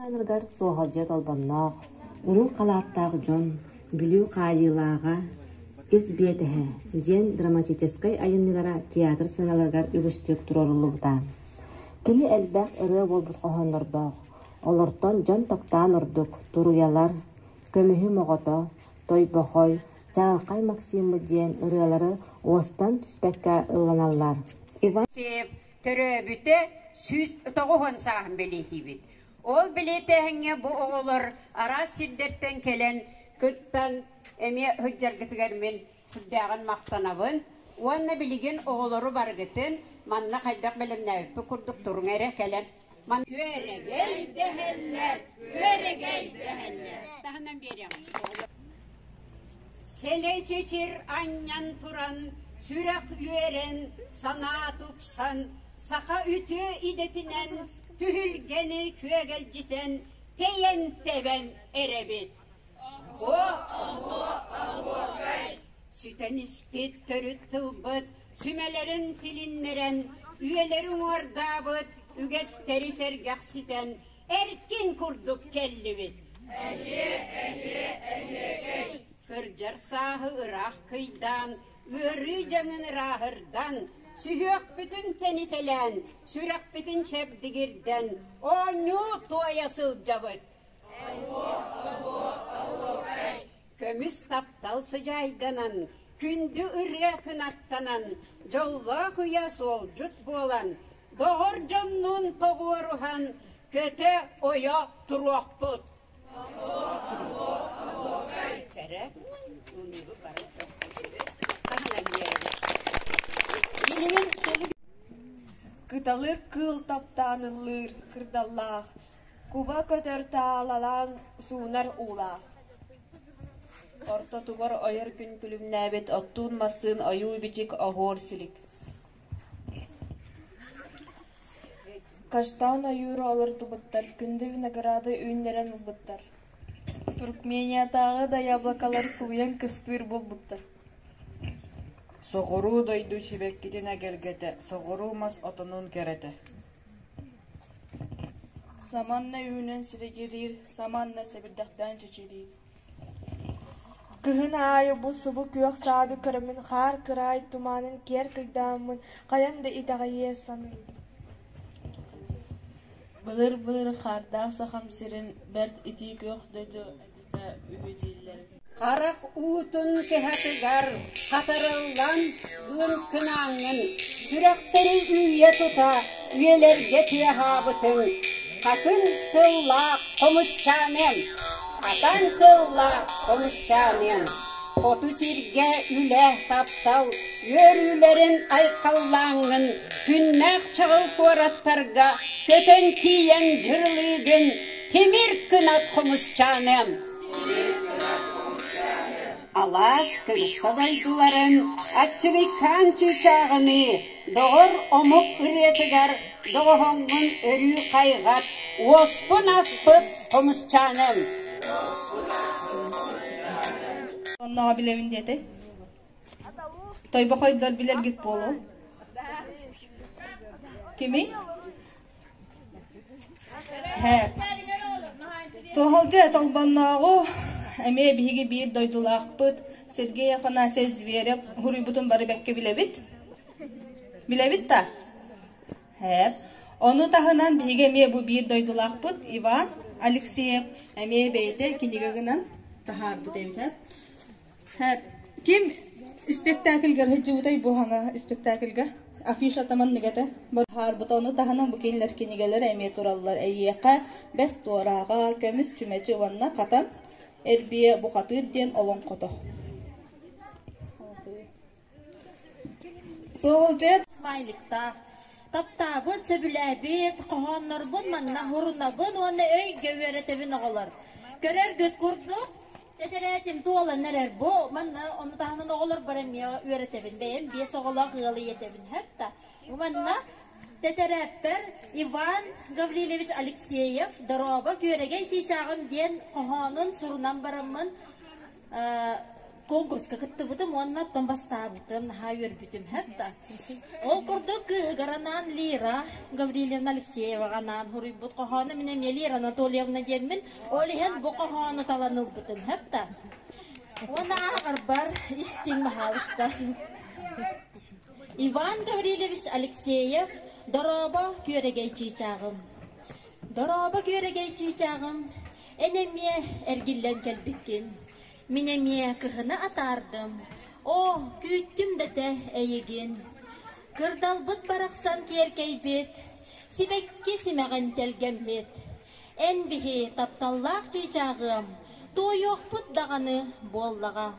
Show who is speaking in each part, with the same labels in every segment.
Speaker 1: Аныргар соғалжет олбаннақ, урул қалаттағы жон, бүлүү қайылаға, избетіхі, ден драматическай айыннылара театр сыналаргар үгістік тұрорулы бұта. Кені әлбәқ ұры болбұт қоғанырдақ, олортон жон тоқтан ұрдық, тұруялар, көміхі моғото, той бохой, Жалқай Максимы ден ұрылары остан түспәкка ұланалар.
Speaker 2: Төрі бүті сүз ұтағуын сағын білеті бит. Ол білетіғіңе бұл оғылыр ара сирдерттен келен күттен әме хүджаргітігермен күддәғын мақтанабын. Уанна білеген оғылыры бар гітін манна қайдақ білімні өпі күрдік тұрың әрі келен. Көрегей дәхеллер, көрегей дәхеллер. Тағынан берем. Селе чечер аннан туран, сүрек үйерен, сана тупсан, сақа үті идетінен, түхілгені көгел житен, тейен тебен әребет. Сүтен іспет көрі тұлбыт, сүмелерін тілінмерен, үйелерін ордабыт, үгестері сәргақситен, әркен күрдік келі бет. Кыржар сағы ұрақ күйдан, өрі жаңын рағырдан, сүйек бүтін тәнителен, сүрек бүтін шәбдігірден, оңу тоясыл жабыт. Көміс тапталсы жайданан, күнді үрге кынаттанан, жолға құя сол жұт болан, доғыр жоннун тоғуырухан, көте оя тұруақ бұд.
Speaker 3: Кыталы кыл таптанылыр кырдаллах, куба көтөр таалалан суунар улах. Орто тугар айыр күн күлімнәбет оттуын мастын аюу бичик агор силик. Каштаун аюуру олар тубыттар, күнді винограды үйнерен ұлбыттар. Туркмениятағы да яблокалар кулуян кыстыр болбыттар.
Speaker 4: Соғыру дойду шебеккетен әгелгеті, соғыру мас отынун кереті.
Speaker 3: Саманна үйінен сирегерир, саманна себірдақтан чечерир.
Speaker 5: Кыһын аайы бу субу күйөк саады көрөмүн хаар кырай туманын кер кыйдаамын каян да итагайе санын.
Speaker 6: Былыр хардаaq сахам сирин бәрт ити күйөк дөйді үбетейлер.
Speaker 2: Қарақ уутун кехатыгар, қатарылдан дуын кынаңын, сүректері үйе тұта, үйелерге түйахабытын. Қатын тылла қомысчамен, атан тылла қомысчамен. Қоту сирге үле таптал, өрүлерін айқаллаңын, күннәк чығыл қораттарға, көтен киен жырлыгын, темір күнат қомысчамен. Алас кырсадайдыларын, атчыбекан чүчағыны, доғыр омық үретігер, доғыңын өрі қайғат, оспын аспыт қомысчаным.
Speaker 3: Оннаға білевін деді. Тойба қойдар білергіп болу. Кеми? Соғалжы әталбаннағы әме бігі бір дойдулақ бұд, Сергей Афанасия Зверев, ғұры бұтын бары бәкке білевіт? Білевіт та? Оны тағынан бігі әме бұ бір дойдулақ бұд, Иван Алексеев әме бәйті кенегігінен тағар бұд әмді. Ким спектакльгер хеджутай бухана спектакльга афиша таман негете бар бутону тахана букенлер кенигелер эме тураллар эйека бес туарага көмүс чүмечи ванна катан эрбие бухатыр ден олон кото солжет
Speaker 7: смайликта таптабын сөбүләбит кохоннорбун манна хурунабын оны өй гөверетебин оголор көрөр көт курдук Тедеретим туола нерер бу, манна onu tahmin oğulur barem ya üretebin beyim, biyes oğula kıyılı yetebin hep da. Manna teterepper Ivan Gavrilevich Alekseyev doroba körege çiçağın diyen kohanın surunan baramın конкурска кыттыбытым, оннаптан бастабытым, наха өрбүтүм хепта. Ол курдук гаранан Лира Гаврилевна Алексеева ганан хуруйбут коханы менен Лира Анатольевна демин, олихен бу коханы таланылбытым хепта. Она арбар истин махауста. Иван Гаврилевич Алексеев дороба көрегей чичагым. Дороба көрегей чичагым. Энеме эргиллен келбиккен. Минеме кыхына атардым. О, күйттім дәте әйеген. Кырдалбыт барақсан керкейбет. Сибекке симеген телгеммет. Эн бихи тапталлақ чичагым. Тойоқ пұт дағаны боллаға.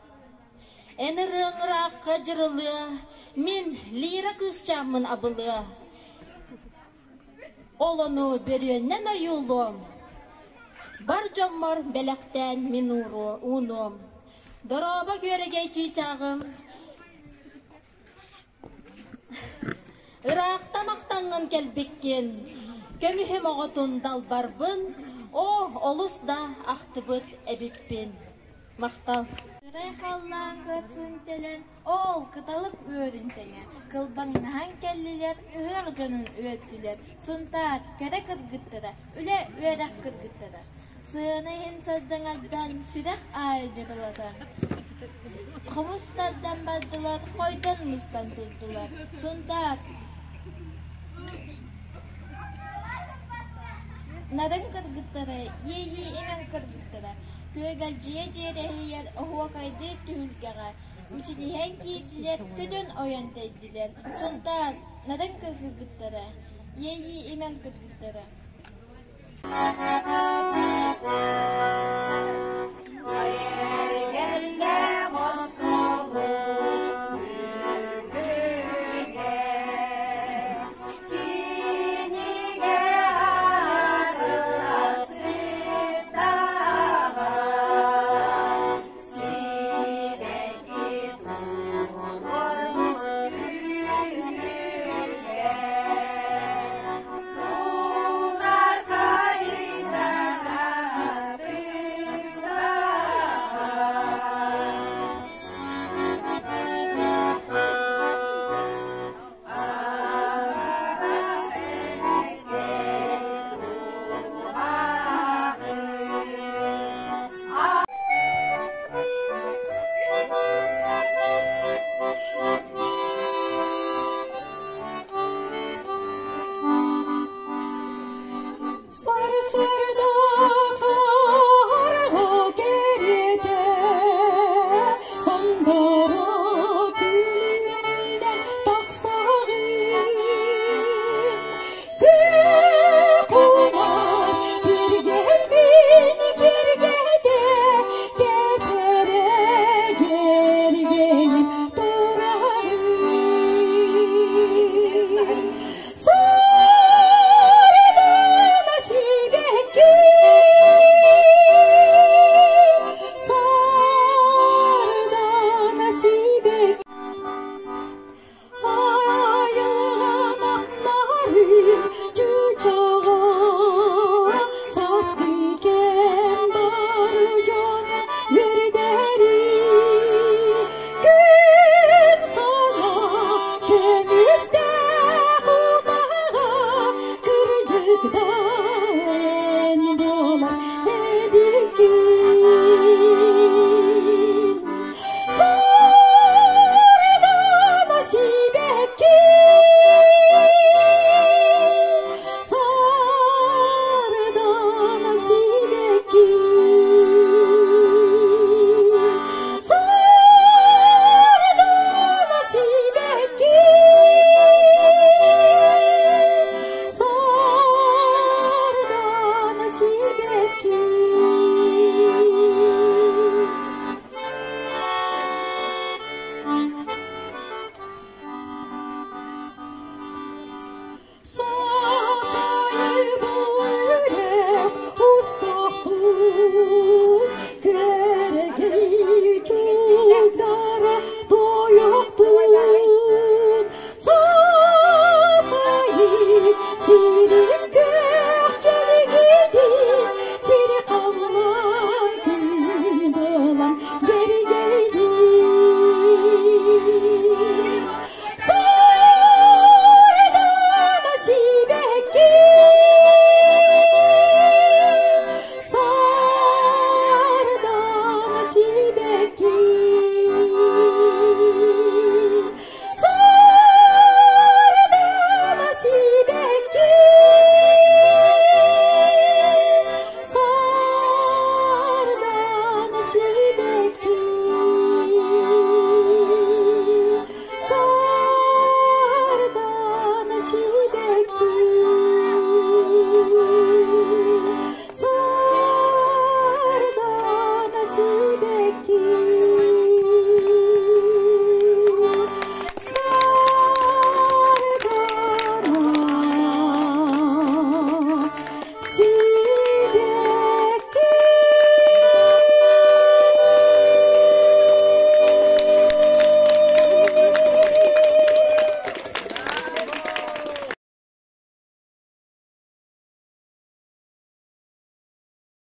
Speaker 7: Эн ырыңырақ қажырылы. Мен Лира кызчамын абылы. Олону береннен аюлым. Бар жаммар белектен мен уном. Дороба көрегей чичагым. Ирақтан ақтаңын келбеккен. Көмүхем оғытын далбарбын. О, олыс да ақтыбыт әбіппен. Мақтал.
Speaker 8: Райхаллан кытсын телен, ол кыталып өрінтеңе. Кылбаңнан келлилер, ығыр жонын өттілер. Сұнтат, кәрі кыргыттыра, үле өрәк кыргыттыра. Сыйынайын саддыңардан сүрәк ай жырыладан. Қымыстардан бардылар, қойдан мұстан тұрдылар. Сұнтат, надан кыргыттыра, ей емен кыргыттыра. Көйгәл жие-жие оғуақайды түхілгеға. Мүсінеген кейсілер төден ойан тәйділер. Сұнтат, надан кыргыттыра, ей емен кыргыттыра.